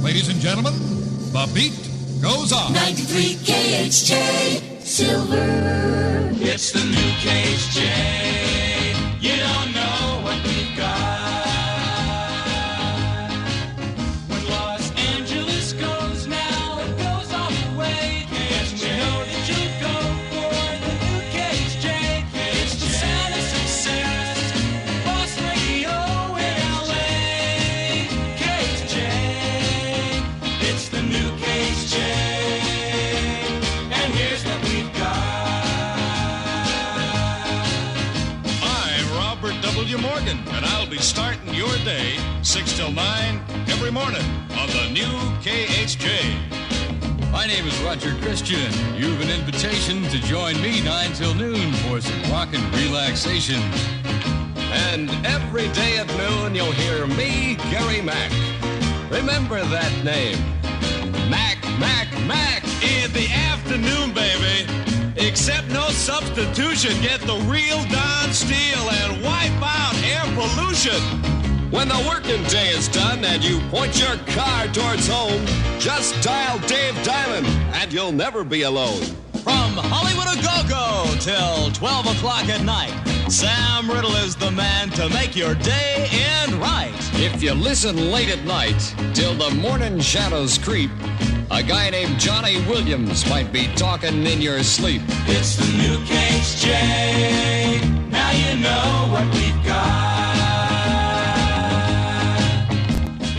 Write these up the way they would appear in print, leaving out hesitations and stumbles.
Ladies and gentlemen, the beat goes on. 93 KHJ Silver. It's the new KHJ. You don't know what we've got. When Los Angeles goes now, it goes all the way. Yes, we know that you'll go for the new KHJ. It's the sound of success. Boss Radio in LA. KHJ. It's the new KHJ. And here's what we've got. I'm Robert W. Morgan, and I'll be starting your day 6 till 9 every morning on the new KHJ. My name is Roger Christian. You've an invitation to join me 9 till noon for some rockin' relaxation. And every day at noon, you'll hear me, Gary Mack. Remember that name. Mac, Mac, Mac. In the afternoon, baby. Except no substitution. Get the real Don Steel and wipe out air pollution. When the working day is done and you point your car towards home, just dial Dave Diamond and you'll never be alone. From Hollywood a go-go till 12 o'clock at night, Sam Riddle is the man to make your day end right. If you listen late at night till the morning shadows creep, a guy named Johnny Williams might be talking in your sleep. It's the new KHJ. Now you know what we've got.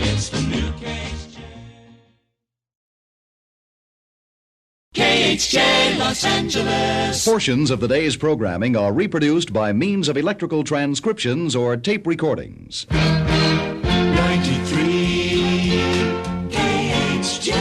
It's the new KHJ. KHJ Los Angeles. Portions of the day's programming are reproduced by means of electrical transcriptions or tape recordings. 93 KHJ.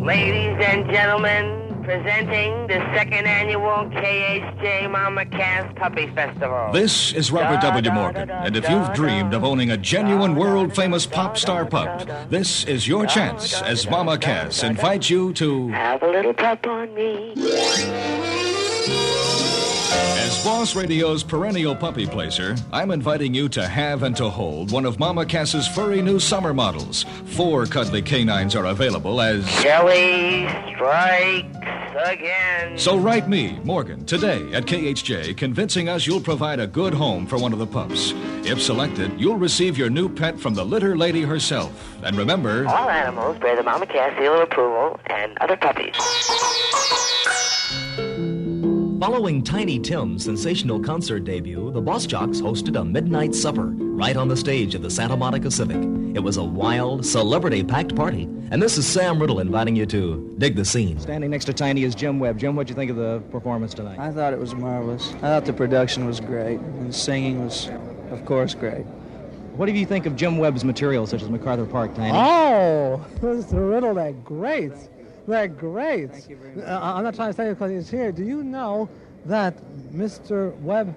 Ladies and gentlemen, presenting the second annual KHJ Mama Cass Puppy Festival. This is Robert W. Morgan, and if you've dreamed of owning a genuine world-famous pop star pup, this is your chance as Mama Cass invites you to Have a little pup on me. As Boss Radio's perennial puppy placer, I'm inviting you to have and to hold one of Mama Cass's furry new summer models. 4 cuddly canines are available as Jelly strikes again. So write me, Morgan, today at KHJ, convincing us you'll provide a good home for one of the pups. If selected, you'll receive your new pet from the litter lady herself. And remember, All animals bear the Mama Cass seal of approval and other puppies. Following Tiny Tim's sensational concert debut, the Boss Jocks hosted a midnight supper right on the stage of the Santa Monica Civic. It was a wild, celebrity-packed party, and this is Sam Riddle inviting you to dig the scene. Standing next to Tiny is Jim Webb. Jim, what'd you think of the performance tonight? I thought it was marvelous. I thought the production was great, and the singing was, of course, great. What do you think of Jim Webb's material, such as MacArthur Park, Tiny? Oh, Mr. Riddle, they're great. They're great. Thank you very much. I'm not trying to say it because he's here. Do you know that Mr. Webb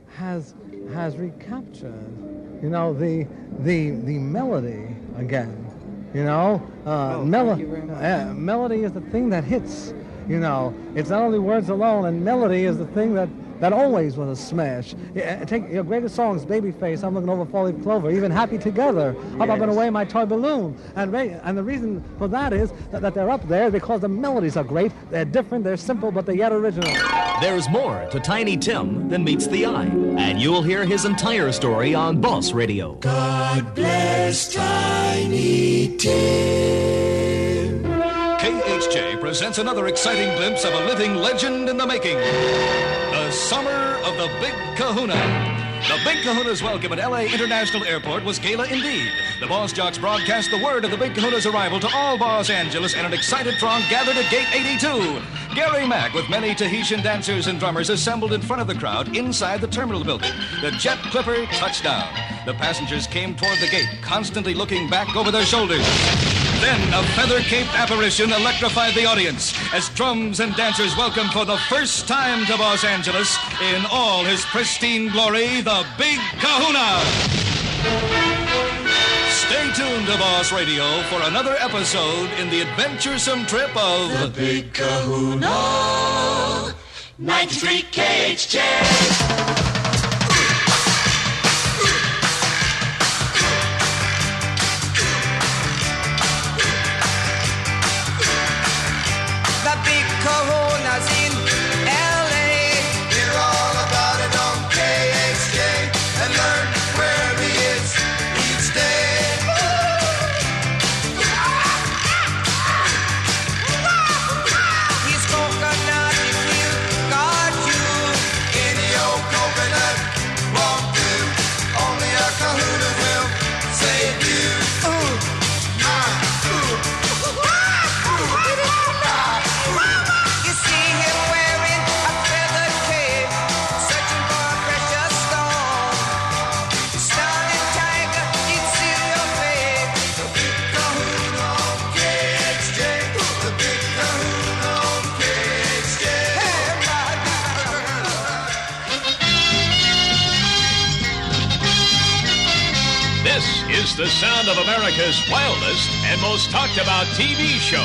has recaptured, you know, the melody again? You know, thank you very much. Melody is the thing that hits. You know, it's not only words alone, and melody is the thing that always was a smash. Take your greatest songs, Babyface, I'm Looking Over Four-Leaf Clover, even Happy Together, Up, Up and Away, My Toy Balloon. And the reason for that is that they're up there because the melodies are great, they're different, they're simple, but they're yet original. There's more to Tiny Tim than meets the eye, and you'll hear his entire story on Boss Radio. God bless Tiny Tim. KHJ presents another exciting glimpse of a living legend in the making. The summer of the Big Kahuna. The Big Kahuna's welcome at L.A. International Airport was gala indeed. The Boss Jocks broadcast the word of the Big Kahuna's arrival to all Los Angeles, and an excited throng gathered at Gate 82. Gary Mack, with many Tahitian dancers and drummers, assembled in front of the crowd inside the terminal building. The jet clipper touched down. The passengers came toward the gate, constantly looking back over their shoulders. Then a feather-caped apparition electrified the audience as drums and dancers welcomed for the first time to Los Angeles, in all his pristine glory, the Big Kahuna. Stay tuned to Boss Radio for another episode in the adventuresome trip of The Big Kahuna. 93 KHJ. is the sound of America's wildest and most talked about TV show.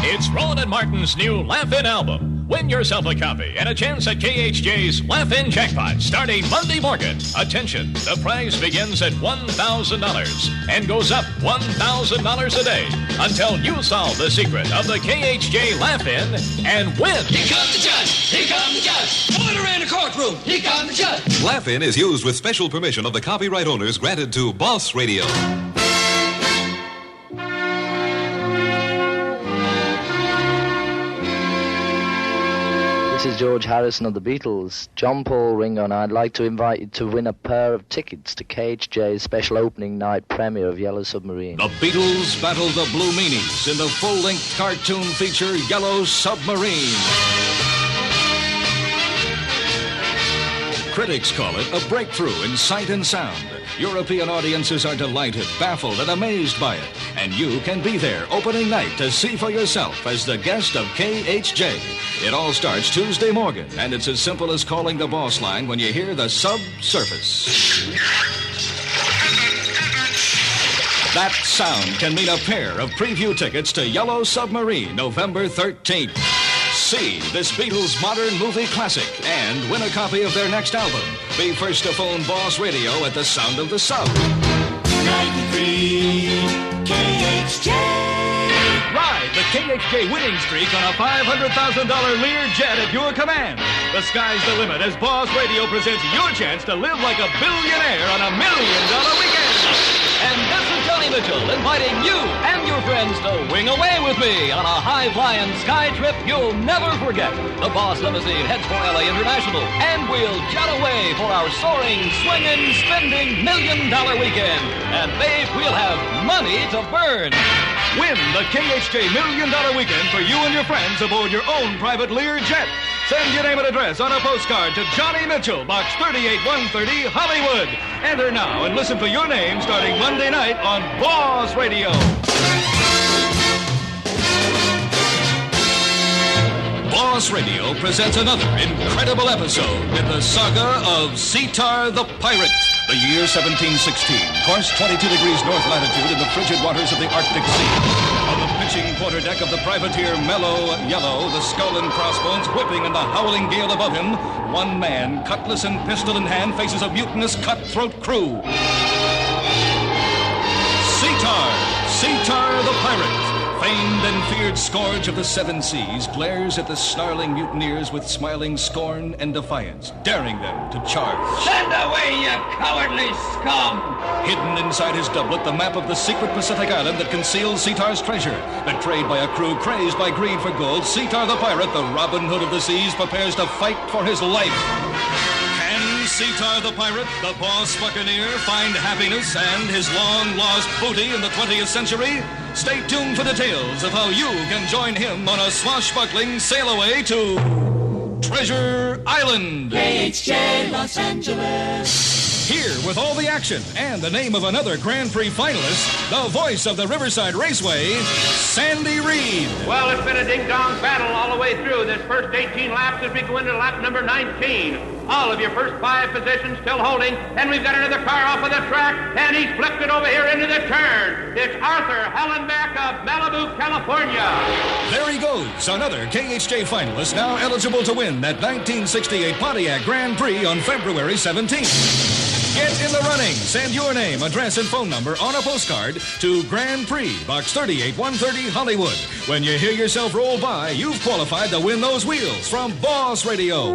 It's Rowan and Martin's new Laugh-In album. Win yourself a copy and a chance at KHJ's Laugh-In Jackpot starting Monday morning. Attention, the prize begins at $1,000 and goes up $1,000 a day until you solve the secret of the KHJ Laugh-In and win. Here comes the judge. Here comes the judge. Order in the courtroom. Here comes the judge. Laugh-In is used with special permission of the copyright owners granted to Boss Radio. This is George Harrison of the Beatles. John Paul Ringo, and I'd like to invite you to win a pair of tickets to KHJ's special opening night premiere of Yellow Submarine. The Beatles battle the Blue Meanies in the full-length cartoon feature Yellow Submarine. Critics call it a breakthrough in sight and sound. European audiences are delighted, baffled, and amazed by it. And you can be there opening night to see for yourself as the guest of KHJ. It all starts Tuesday morning, and it's as simple as calling the boss line when you hear the subsurface. That sound can mean a pair of preview tickets to Yellow Submarine, November 13th. See this Beatles modern movie classic and win a copy of their next album. Be first to phone Boss Radio at the sound of the sub. 93 KHJ. Ride the KHJ winning streak on a $500,000 Lear jet at your command. The sky's the limit as Boss Radio presents your chance to live like a billionaire on $1 million weekend. And this is Johnny Mitchell inviting you and your friends to wing away with me on a high-flying sky trip you'll never forget. The Boss Limousine heads for LA International, and we'll jet away for our soaring, swinging, spending $1 million weekend. And babe, we'll have money to burn. Win the KHJ $1 million weekend for you and your friends aboard your own private Lear jet. Send your name and address on a postcard to Johnny Mitchell, Box 38130, Hollywood. Enter now and listen for your name starting Monday night on Boss Radio. Boss Radio presents another incredible episode in the saga of Sear the Pirate. The year 1716, course 22 degrees north latitude in the frigid waters of the Arctic Sea. On the pitching quarterdeck of the privateer Mellow Yellow, the skull and crossbones whipping in the howling gale above him, one man, cutlass and pistol in hand, faces a mutinous cutthroat crew. Sear the Pirate, famed and feared scourge of the seven seas, glares at the snarling mutineers with smiling scorn and defiance, daring them to charge. Send away, you cowardly scum! Hidden inside his doublet, the map of the secret Pacific island that conceals Sear's treasure. Betrayed by a crew crazed by greed for gold, Sear the Pirate, the Robin Hood of the seas, prepares to fight for his life. Can Sear the Pirate, the boss buccaneer, find happiness and his long-lost booty in the 20th century? Stay tuned for details of how you can join him on a swashbuckling sail away to Treasure Island. KHJ Los Angeles. Here with all the action and the name of another Grand Prix finalist, the voice of the Riverside Raceway, Sandy Reed. Well, it's been a ding-dong battle all the way through. This first 18 laps as we go into lap number 19. All of your first 5 positions still holding, and we've got another car off of the track, and he's flipped it over here into the turn. It's Arthur Hallenbeck of Malibu, California. There he goes, another KHJ finalist now eligible to win that 1968 Pontiac Grand Prix on February 17th. Get in the running. Send your name, address, and phone number on a postcard to Grand Prix, Box 38130, Hollywood. When you hear yourself roll by, you've qualified to win those wheels from Boss Radio.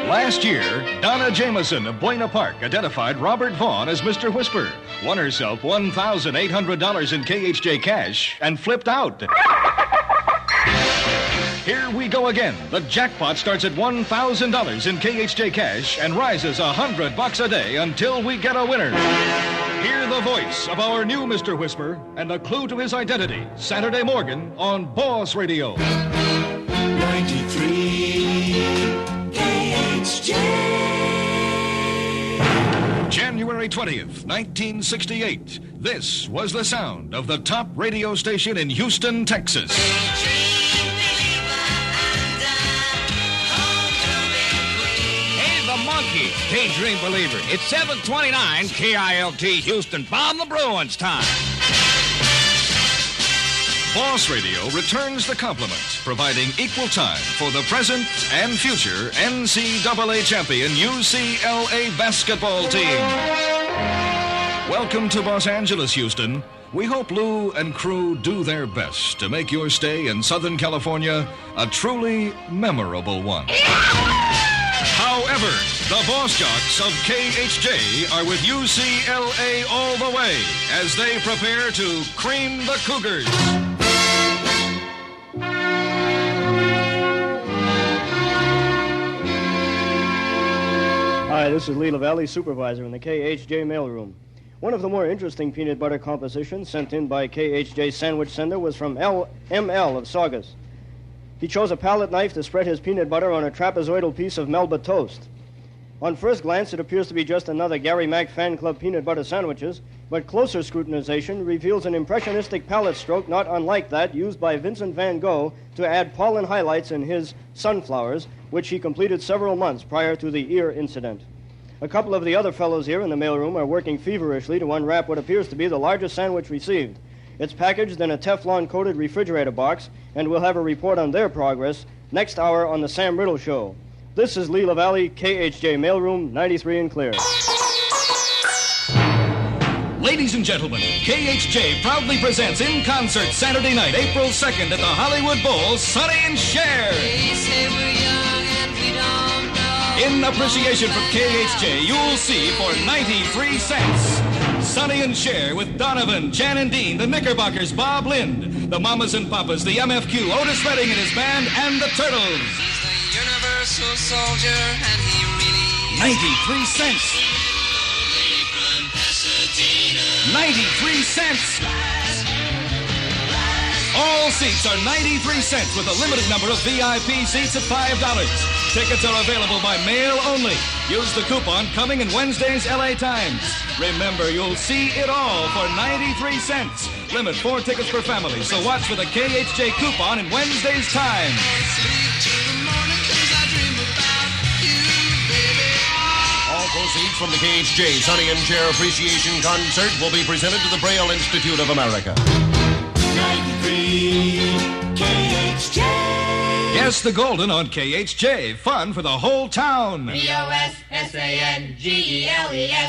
Last year, Donna Jameson of Buena Park identified Robert Vaughn as Mr. Whisper, won herself $1,800 in KHJ cash, and flipped out. Here we go again. The jackpot starts at $1,000 in KHJ cash and rises $100 a day until we get a winner. Hear the voice of our new Mr. Whisper and a clue to his identity, Saturday morning on Boss Radio. 93 KHJ. KHJ. January 20th, 1968. This was the sound of the top radio station in Houston, Texas. Hey, the Monkees, Daydream Believer. It's 7:29 KILT Houston. Bomb the Bruins time. Boss Radio returns the compliment, providing equal time for the present and future NCAA champion UCLA basketball team. Welcome to Los Angeles, Houston. We hope Lou and crew do their best to make your stay in Southern California a truly memorable one. However, the Boss Jocks of KHJ are with UCLA all the way as they prepare to cream the Cougars. Hi, this is Lee LaValle, supervisor in the KHJ mailroom. One of the more interesting peanut butter compositions sent in by KHJ sandwich sender was from ML of Saugus. He chose a palette knife to spread his peanut butter on a trapezoidal piece of Melba toast. On first glance, it appears to be just another Gary Mack fan club peanut butter sandwiches, but closer scrutinization reveals an impressionistic palette stroke not unlike that used by Vincent van Gogh to add pollen highlights in his Sunflowers, which he completed several months prior to the ear incident. A couple of the other fellows here in the mailroom are working feverishly to unwrap what appears to be the largest sandwich received. It's packaged in a Teflon-coated refrigerator box, and we'll have a report on their progress next hour on the Sam Riddle Show. This is Lee LaValle, KHJ mailroom, 93 and clear. Ladies and gentlemen, KHJ proudly presents in concert Saturday night, April 2nd at the Hollywood Bowl, Sonny and Cher. In appreciation from KHJ, you'll see for 93 cents. Sonny and Cher with Donovan, Jan and Dean, the Knickerbockers, Bob Lind, the Mamas and Papas, the MFQ, Otis Redding and his band, and the Turtles. He's the universal soldier, and he really 93 cents. 93 cents. All seats are 93 cents with a limited number of VIP seats at $5. Tickets are available by mail only. Use the coupon coming in Wednesday's LA Times. Remember, you'll see it all for 93 cents. Limit 4 tickets per family, so watch for the KHJ coupon in Wednesday's Times. All proceeds from the KHJ Sonny and Cher Appreciation Concert will be presented to the Braille Institute of America. 93 KHJ. Yes, the Golden on KHJ. Fun for the whole town. BOSSANGELES.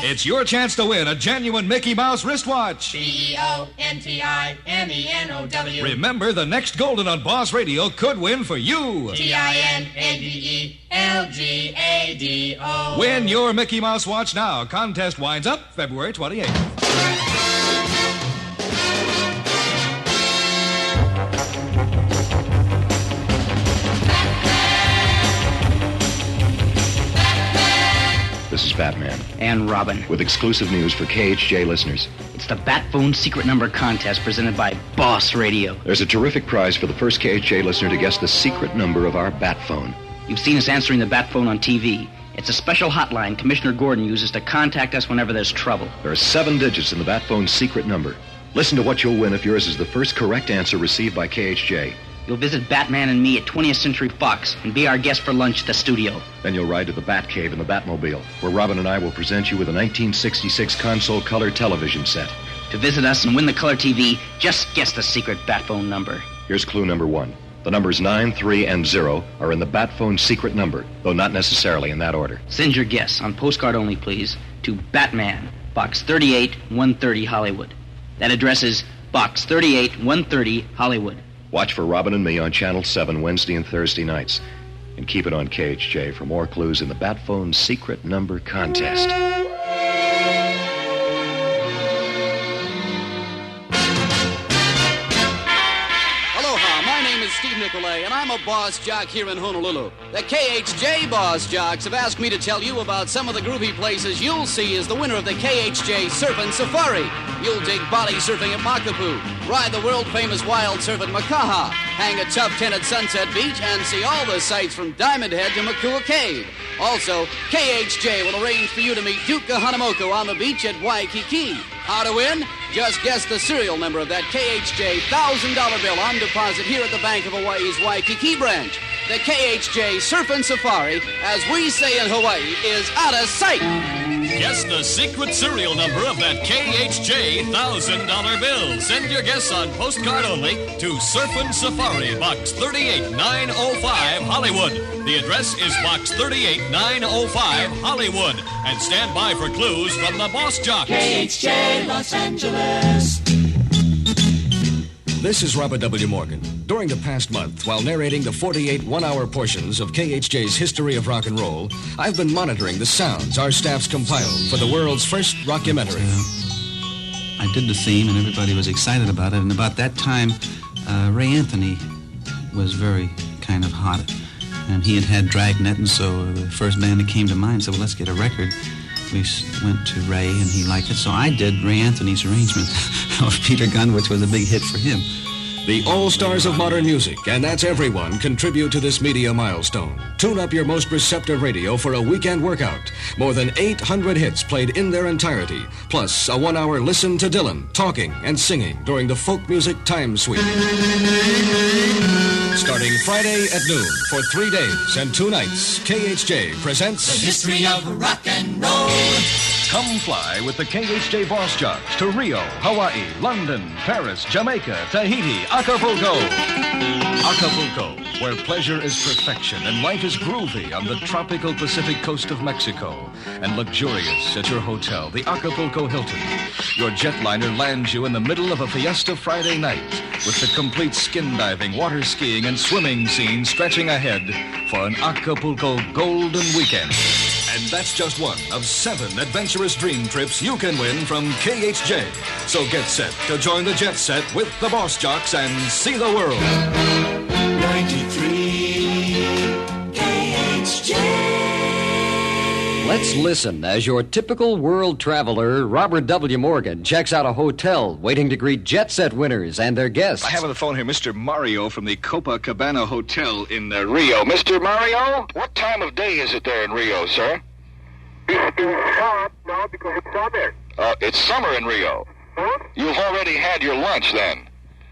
It's your chance to win a genuine Mickey Mouse wristwatch. BEONTIMENOW. Remember, the next Golden on Boss Radio could win for you. TINADELGADO. Win your Mickey Mouse watch now. Contest winds up February 28th. This is Batman. And Robin. With exclusive news for KHJ listeners. It's the Bat Phone Secret Number Contest presented by Boss Radio. There's a terrific prize for the first KHJ listener to guess the secret number of our Bat Phone. You've seen us answering the Bat Phone on TV. It's a special hotline Commissioner Gordon uses to contact us whenever there's trouble. There are 7 digits in the Bat Phone's secret number. Listen to what you'll win if yours is the first correct answer received by KHJ. You'll visit Batman and me at 20th Century Fox and be our guest for lunch at the studio. Then you'll ride to the Batcave in the Batmobile, where Robin and I will present you with a 1966 console color television set. To visit us and win the color TV, just guess the secret Bat Phone number. Here's clue number 1. The numbers 9, 3, and 0 are in the Bat Phone secret number, though not necessarily in that order. Send your guess on postcard only, please, to Batman, Box 38, 130, Hollywood. That address is Box 38, 130, Hollywood. Watch for Robin and me on Channel 7 Wednesday and Thursday nights. And keep it on KHJ for more clues in the Bat Phone Secret Number Contest. Aloha, my name is is Steve Nicolay, and I'm a boss jock here in Honolulu. The KHJ boss jocks have asked me to tell you about some of the groovy places you'll see as the winner of the KHJ Surfin' Safari. You'll dig body surfing at Makapu, ride the world-famous wild surf at Makaha, hang a tough tent at Sunset Beach, and see all the sights from Diamond Head to Makua Cave. Also, KHJ will arrange for you to meet Duke Kahanamoku on the beach at Waikiki. How to win? Just guess the serial number of that KHJ $1,000 bill on deposit here at the Bank of Hawaii's Waikiki branch. The KHJ Surfin' Safari, as we say in Hawaii, is out of sight. Guess the secret serial number of that KHJ $1,000 bill. Send your guess on postcard only to Surfin' Safari, Box 38905, Hollywood. The address is Box 38905, Hollywood. And stand by for clues from the Boss Jocks. KHJ Los Angeles. This is Robert W. Morgan. During the past month, while narrating the 48 one-hour portions of KHJ's History of Rock and Roll, I've been monitoring the sounds our staff's compiled for the world's first rockumentary. I did the theme, and everybody was excited about it. And about that time, Ray Anthony was very kind of hot. And he had Dragnet, and so the first band that came to mind said, well, let's get a record. We went to Ray, and he liked it. So I did Ray Anthony's arrangement of Peter Gunn, which was a big hit for him. The all-stars of modern music, and that's everyone, contribute to this media milestone. Tune up your most receptive radio for a weekend workout. More than 800 hits played in their entirety, plus a one-hour listen to Dylan, talking and singing during the folk music time sweep. Starting Friday at noon for 3 days and 2 nights, KHJ presents The History of Rock and Roll. Come fly with the KHJ Boss Jocks to Rio, Hawaii, London, Paris, Jamaica, Tahiti, Acapulco. Acapulco, where pleasure is perfection and life is groovy on the tropical Pacific coast of Mexico. And luxurious at your hotel, the Acapulco Hilton. Your jetliner lands you in the middle of a fiesta Friday night with the complete skin diving, water skiing, and swimming scene stretching ahead for an Acapulco golden weekend. And that's just one of 7 adventurous dream trips you can win from KHJ. So get set to join the jet set with the Boss Jocks and see the world. 93 KHJ. Let's listen as your typical world traveler, Robert W. Morgan, checks out a hotel waiting to greet jet set winners and their guests. I have on the phone here Mr. Mario from the Copacabana Hotel in Rio. Mr. Mario, what time of day is it there in Rio, sir? It's hot now because it's summer. It's summer in Rio. Huh? You've already had your lunch then.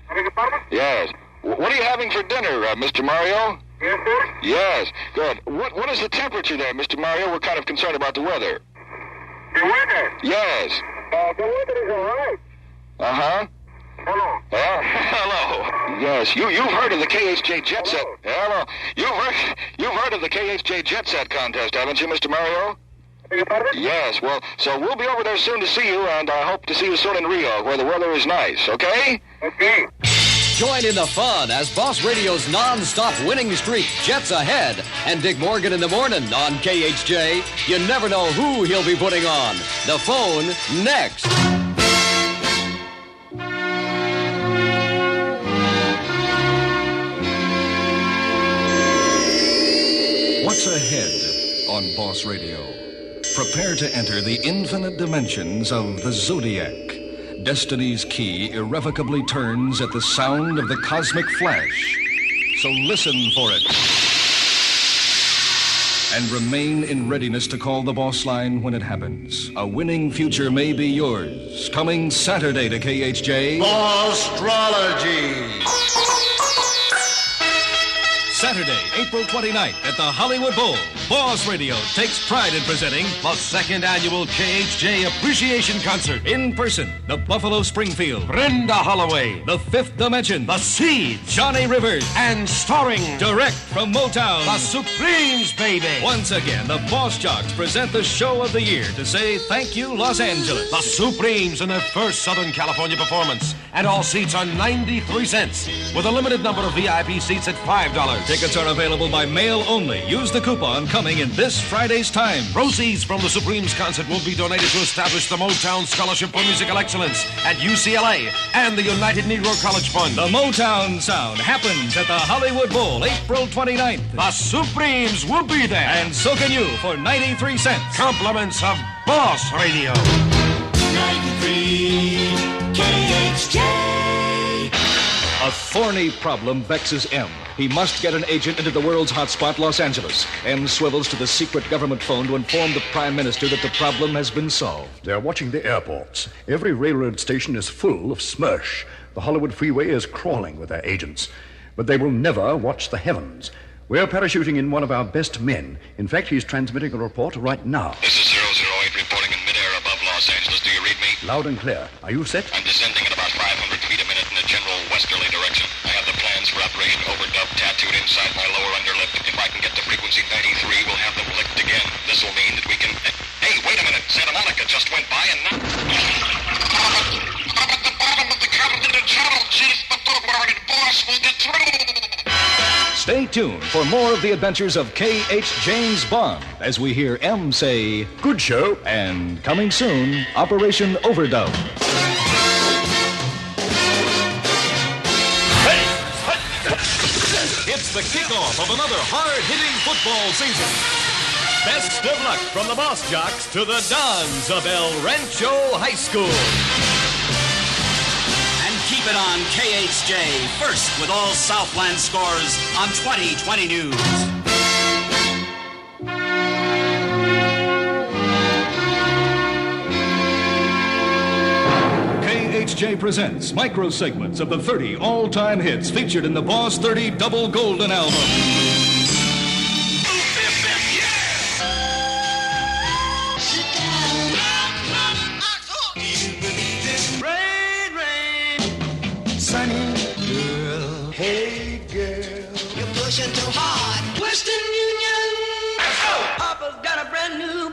I beg your pardon? Yes. What are you having for dinner, Mr. Mario? Yes, sir? Yes. Good. What is the temperature there, Mr. Mario? We're kind of concerned about the weather. The weather? Yes. The weather is all right. Uh-huh. Hello. Hello. Yes, you've heard of the KHJ Jet Set. Hello. You've heard of the KHJ Jet Set contest, haven't you, Mr. Mario? Yes, well, so we'll be over there soon to see you, and I hope to see you soon in Rio, where the weather is nice, okay? Okay. Join in the fun as Boss Radio's non-stop winning streak jets ahead. And Dick Morgan in the morning on KHJ. You never know who he'll be putting on. The phone next. What's ahead on Boss Radio? Prepare to enter the infinite dimensions of the Zodiac. Destiny's key irrevocably turns at the sound of the cosmic flash. So listen for it. And remain in readiness to call the boss line when it happens. A winning future may be yours. Coming Saturday to KHJ. Astrology. Saturday, April 29th at the Hollywood Bowl. Boss Radio takes pride in presenting the 2nd annual KHJ Appreciation Concert. In person, the Buffalo Springfield. Brenda Holloway. The Fifth Dimension. The Seeds. Johnny Rivers. And starring direct from Motown. The Supremes, baby. Once again, the Boss Jocks present the show of the year to say thank you, Los Angeles. The Supremes in their first Southern California performance. and all seats are 93 cents, with a limited number of VIP seats at $5. Tickets are available by mail only. Use the coupon coming in this Friday's time. Proceeds from the Supremes concert will be donated to establish the Motown Scholarship for Musical Excellence at UCLA and the United Negro College Fund. The Motown Sound happens at the Hollywood Bowl, April 29th. The Supremes will be there. And so can you for 93 cents. Compliments of Boss Radio. 93 KHJ. A thorny problem vexes M. He must get an agent into the world's hotspot, Los Angeles. M swivels to the secret government phone to inform the Prime Minister that the problem has been solved. They're watching the airports. Every railroad station is full of smirch. The Hollywood freeway is crawling with their agents. But they will never watch the heavens. We're parachuting in one of our best men. In fact, he's transmitting a report right now. This is 008 reporting in midair above Los Angeles. Do you read me? Loud and clear. Are you set? I'm descending at about 500 feet a minute in a general westerly direction. I have the plans for Operation Overdub tattooed inside my lower underlip. If I can get to frequency 93, we'll have them licked again. This will mean that we can... Hey, wait a minute. Santa Monica just went by and now... I'm at the bottom of the Continental Channel, Chief, but don't worry, boss, we'll get through. Stay tuned for more of the adventures of K.H. James Bond as we hear M say, "Good show." And coming soon, Operation Overdub. It's the kickoff of another hard-hitting football season. Best of luck from the Boss Jocks to the Dons of El Rancho High School. Keep it on KHJ, first with all Southland scores on 2020 News. KHJ presents micro segments of the 30 all-time hits featured in the Boss 30 Double Golden Album. Hey girl, you're pushing too hard. Western Union. Let's go. Papa's got a brand new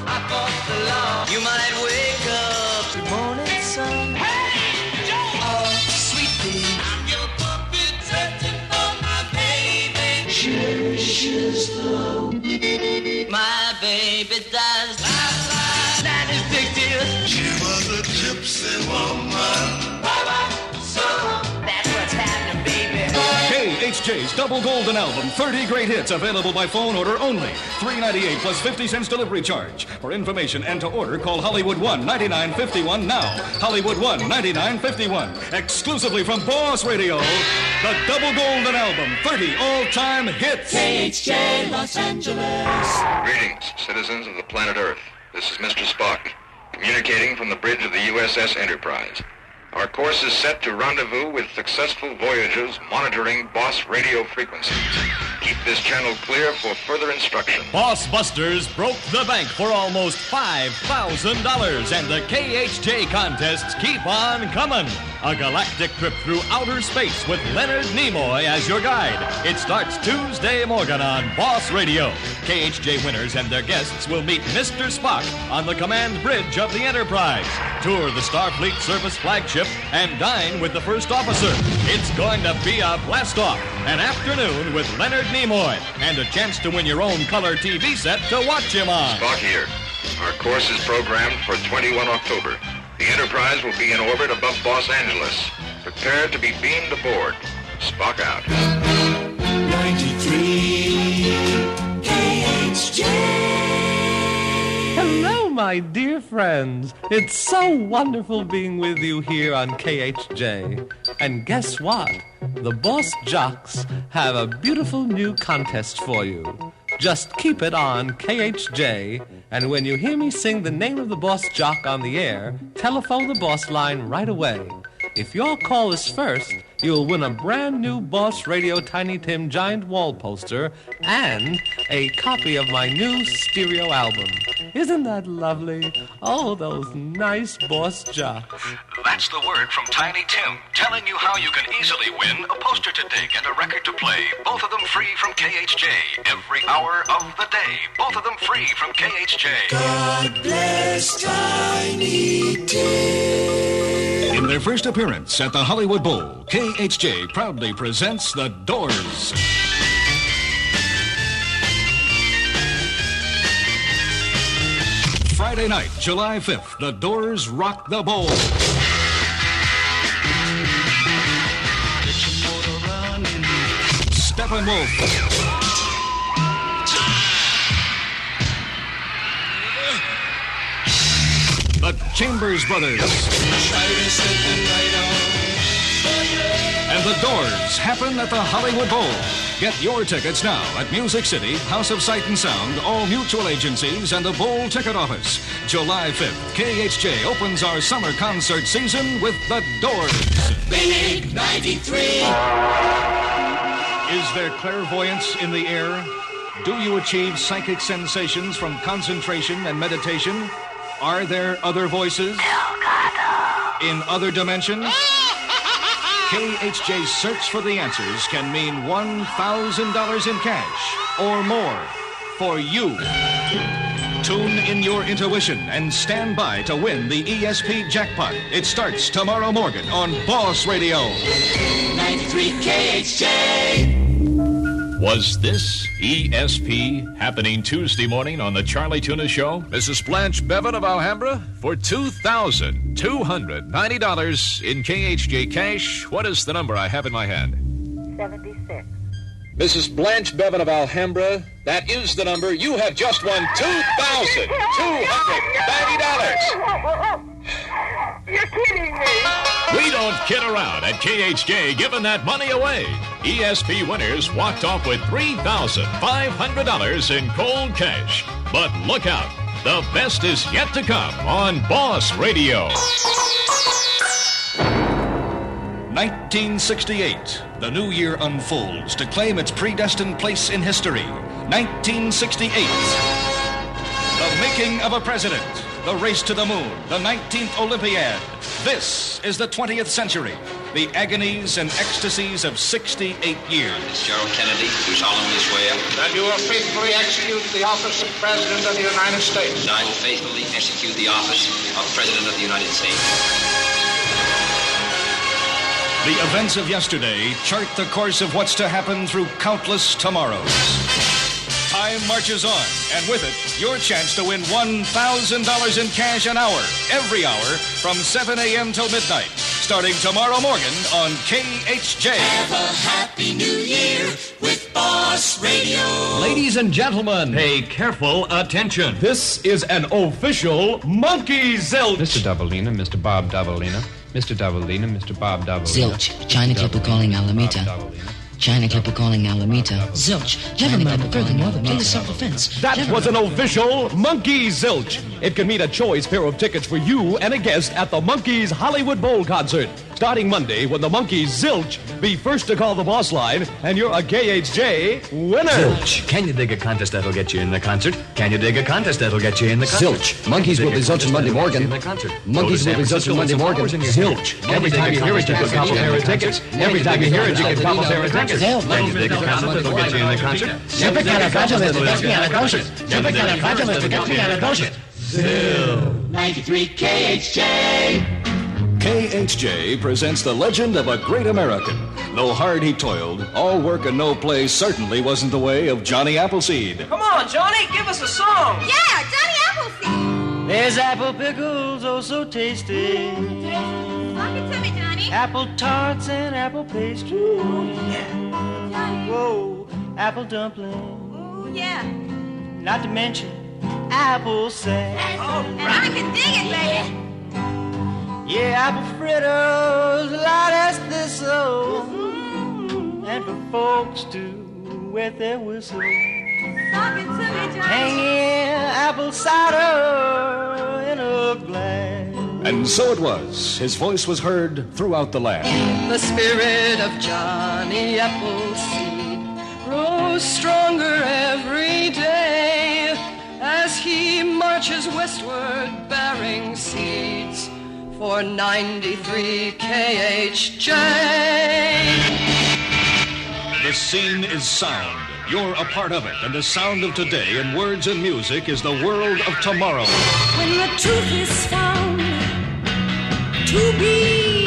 I thought the law. You might wake up. Good morning, son. Hey, Joe. Oh, sweet pea. I'm your puppet, searching for my baby. Cherishes the my baby does. That is big deal. She was a gypsy woman. Bye-bye. So that's what's happening, baby. KHJ's Double Golden Album, 30 great hits, available by phone order only. $3.98 plus 50 cents delivery charge. For information and to order, call Hollywood 1-9951 now. Hollywood 1-9951. Exclusively from Boss Radio, the Double Golden Album, 30 all-time hits. KHJ Los Angeles. Greetings, citizens of the planet Earth. This is Mr. Spock, communicating from the bridge of the USS Enterprise. Our course is set to rendezvous with successful voyagers monitoring Boss radio frequencies. Keep this channel clear for further instruction. Boss Busters broke the bank for almost $5,000, and the KHJ contests keep on coming. A galactic trip through outer space with Leonard Nimoy as your guide. It starts Tuesday morning on Boss Radio. KHJ winners and their guests will meet Mr. Spock on the command bridge of the Enterprise, tour the Starfleet service flagship, and dine with the first officer. It's going to be a blast-off. An afternoon with Leonard Nimoy, and a chance to win your own color TV set to watch him on. Spock here. Our course is programmed for 21 October. The Enterprise will be in orbit above Los Angeles. Prepare to be beamed aboard. Spock out. 93 KHJ. Hello, my dear friends. It's so wonderful being with you here on KHJ. And guess what? The Boss Jocks have a beautiful new contest for you. Just keep it on KHJ, and when you hear me sing the name of the Boss Jock on the air, telephone the Boss line right away. If your call is first, you'll win a brand new Boss Radio Tiny Tim giant wall poster and a copy of my new stereo album. Isn't that lovely? Oh, those nice Boss Jocks. That's the word from Tiny Tim, telling you how you can easily win a poster to dig and a record to play. Both of them free from KHJ. Every hour of the day. Both of them free from KHJ. God bless Tiny Tim. In the their first appearance at the Hollywood Bowl, KHJ proudly presents The Doors. Friday night, July 5th, The Doors rock the bowl. Steppenwolf. The Chambers Brothers. And The Doors happen at the Hollywood Bowl. Get your tickets now at Music City, House of Sight and Sound, all mutual agencies, and the Bowl ticket office. July 5th, KHJ opens our summer concert season with The Doors. Big 93. Is there clairvoyance in the air? Do you achieve psychic sensations from concentration and meditation? Are there other voices? In other dimensions? KHJ's search for the answers can mean $1,000 in cash or more for you. Tune in your intuition and stand by to win the ESP Jackpot. It starts tomorrow morning on Boss Radio. 93 KHJ. Was this ESP happening Tuesday morning on the Charlie Tuna Show? Mrs. Blanche Bevan of Alhambra, for $2,290 in KHJ cash, what is the number I have in my hand? 76. Mrs. Blanche Bevan of Alhambra, that is the number. You have just won $2,290. You're kidding me. We don't kid around at KHJ giving that money away. ESP winners walked off with $3,500 in cold cash. But look out, the best is yet to come on Boss Radio. 1968. The new year unfolds to claim its predestined place in history. 1968. The making of a president. The race to the moon. The 19th Olympiad. This is the 20th century. The agonies and ecstasies of 68 years. Gerald Kennedy, do solemnly swear that you will faithfully execute the office of President of the United States. that I will faithfully execute the office of President of the United States. The events of yesterday chart the course of what's to happen through countless tomorrows. Time marches on, and with it, your chance to win $1,000 in cash an hour, every hour, from 7 a.m. till midnight, starting tomorrow morning on KHJ. Have a happy new year with Boss Radio. Ladies and gentlemen, pay careful attention. This is an official Monkees Zilch. Mr. Davalina, Mr. Bob Davalina, Mr. Davalina, Mr. Bob Davalina. Zilch, China Clipper calling Alameda. China Clipper calling Alameda. Zilch, China Clipper calling Alameda. Self-defense. That was an official Monkees Zilch. It can mean a choice pair of tickets for you and a guest at the Monkees Hollywood Bowl concert. Starting Monday when the Monkees Zilch be first to call the boss line, and you're a KHJ winner. Zilch, can you dig a contest that'll get you in the concert? Can you dig a contest that'll get you in the concert? Zilch, Monkees will be zilching Monday morning. Monkees will be zilching Monday morning. Zilch, every time you hear it, you can cobble pair of tickets. Every time you hear it, you can cobble pair of tickets. Can you dig a contest that'll get you in the concert? Super califragilistic. Super califragilistic. Zil 93 KHJ. KHJ presents the legend of a great American. Though hard he toiled, all work and no play certainly wasn't the way of Johnny Appleseed. Come on, Johnny, give us a song. Yeah, Johnny Appleseed. There's apple pickles, oh so tasty. Talk it to me, Johnny. Apple tarts and apple pastry. Oh, yeah. Johnny. Whoa, apple dumpling. Oh, yeah. Not to mention apple sand. And I can dig it, baby. Yeah, apple fritters, light as thistle. And for folks to wet their whistle. Talk it to me, Johnny. Hanging apple cider in a glass. And so it was. His voice was heard throughout the land. The spirit of Johnny Appleseed grows stronger every day as he marches westward bearing seeds for 93 KHJ. The scene is sound. You're a part of it, and the sound of today in words and music is the world of tomorrow. When the truth is found to be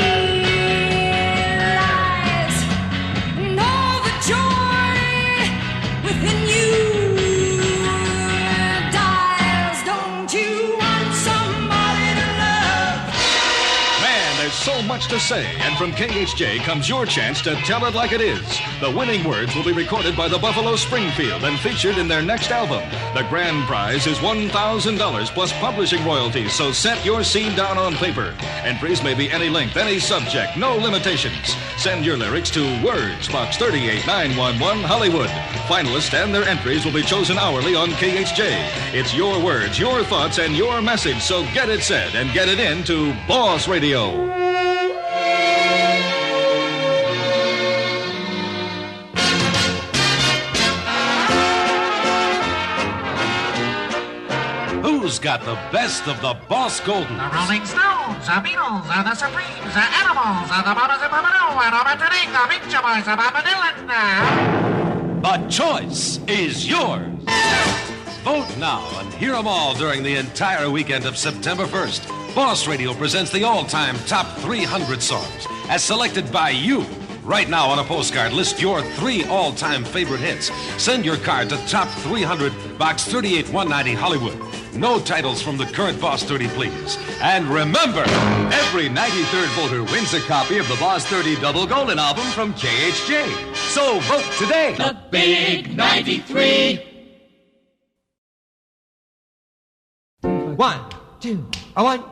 say, and from KHJ comes your chance to tell it like it is. The winning words will be recorded by the Buffalo Springfield and featured in their next album. The grand prize is $1,000 plus publishing royalties, so set your scene down on paper. Entries may be any length, any subject, no limitations. Send your lyrics to Words, Box 38911, Hollywood. Finalists and their entries will be chosen hourly on KHJ. It's your words, your thoughts, and your message, so get it said and get it in to Boss Radio. Who's got the best of the Boss Golden? The Rolling Stones, the Beatles, the Supremes, the Animals, the Mamas and Babadook, and Robert Ding, the Picture Boys, and Bob Dylan. The choice is yours. Vote now and hear them all during the entire weekend of September 1st. Boss Radio presents the all-time top 300 songs as selected by you. Right now on a postcard, list your 3 all-time favorite hits. Send your card to Top 300, Box 38190, Hollywood. No titles from the current Boss 30, please. And remember, every 93rd voter wins a copy of the Boss 30 Double Golden album from KHJ. So vote today. The Big 93. 1, 2, 1, 2.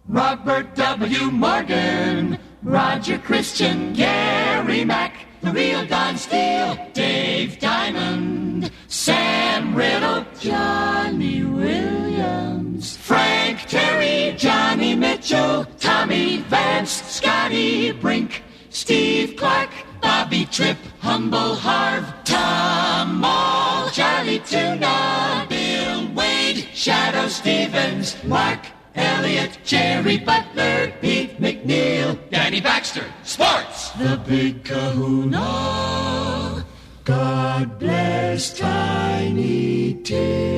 Robert W. Morgan, Roger Christian, Gary Mack, the real Don Steele, Dave Diamond, Sam Riddle, Johnny Williams, Frank Terry, Johnny Mitchell, Tommy Vance, Scotty Brink, Steve Clark, Bobby Tripp, Humble Harv, Tom Mall, Charlie Tuna, Bill Wade, Shadow Stevens, Mark Elliott, Jerry Butler, Pete McNeil, Danny Baxter, Sports, the Big Kahuna, God bless Tiny Tim.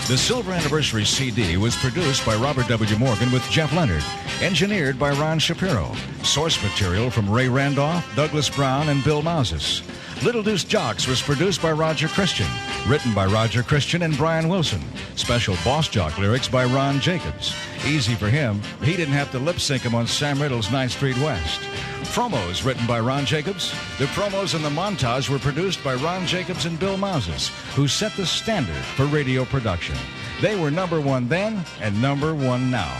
The Silver Anniversary CD was produced by Robert W. Morgan with Jeff Leonard. Engineered by Ron Shapiro. Source material from Ray Randolph, Douglas Brown, and Bill Mouses. Little Deuce Jocks was produced by Roger Christian. Written by Roger Christian and Brian Wilson. Special Boss Jock lyrics by Ron Jacobs. Easy for him. He didn't have to lip sync him on Sam Riddle's 9th Street West. Promos written by Ron Jacobs. The promos and the montage were produced by Ron Jacobs and Bill Mouses, who set the standard for radio production. They were number 1 then and number 1 now.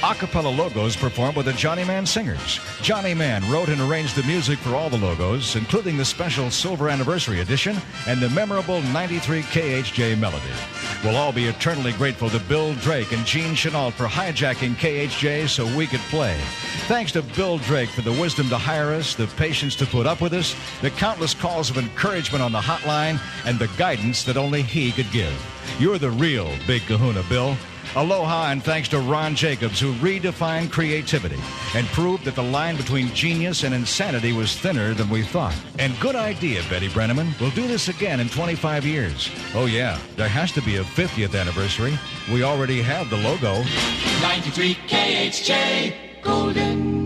Acapella logos performed with the Johnny Mann Singers. Johnny Mann wrote and arranged the music for all the logos, including the special Silver Anniversary edition and the memorable 93 KHJ melody. We'll all be eternally grateful to Bill Drake and Gene Chenault for hijacking KHJ so we could play. Thanks to Bill Drake for the wisdom to hire us, the patience to put up with us, the countless calls of encouragement on the hotline, and the guidance that only he could give. You're the real Big Kahuna, Bill. Aloha, and thanks to Ron Jacobs, who redefined creativity and proved that the line between genius and insanity was thinner than we thought. And good idea, Betty Brenneman. We'll do this again in 25 years. Oh, yeah, there has to be a 50th anniversary. We already have the logo. 93 KHJ, Golden